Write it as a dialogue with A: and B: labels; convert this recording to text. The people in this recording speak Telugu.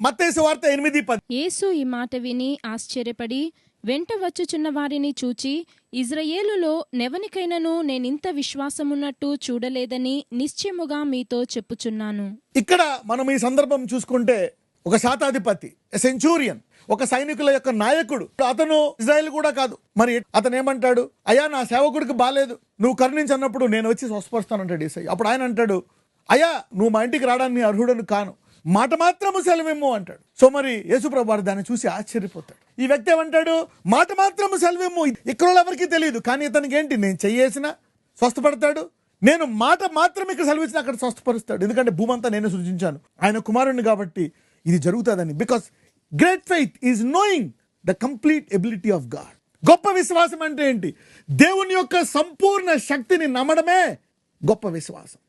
A: మత్తయి సువార్త 8:10.
B: యేసు ఈ మాట విని ఆశ్చర్యపడి వెంట వచ్చుచున్న వారిని చూచి, ఇజ్రాయేలులో నెవనికైనను నేనింత విశ్వాసమున్నట్టు చూడలేదని నిశ్చయముగా మీతో చెప్పుచున్నాను.
A: ఇక్కడ మనం ఈ సందర్భం చూసుకుంటే ఒక శాతాధిపతి, సెంచూరియన్, ఒక సైనికుల యొక్క నాయకుడు, అతను ఇజ్రాయెల్ కూడా కాదు. మరి అతను ఏమంటాడు? అయ్యా, నా సేవకుడికి బాలేదు, నువ్వు కరుణించన్నప్పుడు నేను వచ్చి స్వస్థపరుస్తానంటాడు యేసయ్య. అప్పుడు ఆయన అంటాడు, అయ్యా, నువ్వు మా ఇంటికి రావడానికి అర్హుడను కాను, మాట మాత్రము సెలవేమో అంటాడు. సో మరి యేసుప్రభువు వారు దాన్ని చూసి ఆశ్చర్యపోతాడు. ఈ వ్యక్తి ఏమంటాడు? మాట మాత్రము సెలవేమో. ఇక్కడ ఎవరికి తెలియదు, కానీ ఇతనికి ఏంటి? నేను చెయ్యేసినా స్వస్థపడతాడు, నేను మాట మాత్రం ఇక్కడ సెలవిచ్చినా అక్కడ స్వస్థపరుస్తాడు. ఎందుకంటే భూమంతా నేనే సృజించాను, ఆయన కుమారుణ్ణి కాబట్టి ఇది జరుగుతుందని. Because great faith is knowing the complete ability of God. గొప్ప విశ్వాసం అంటే ఏంటి? దేవుని యొక్క సంపూర్ణ శక్తిని నమ్మడమే గొప్ప విశ్వాసం.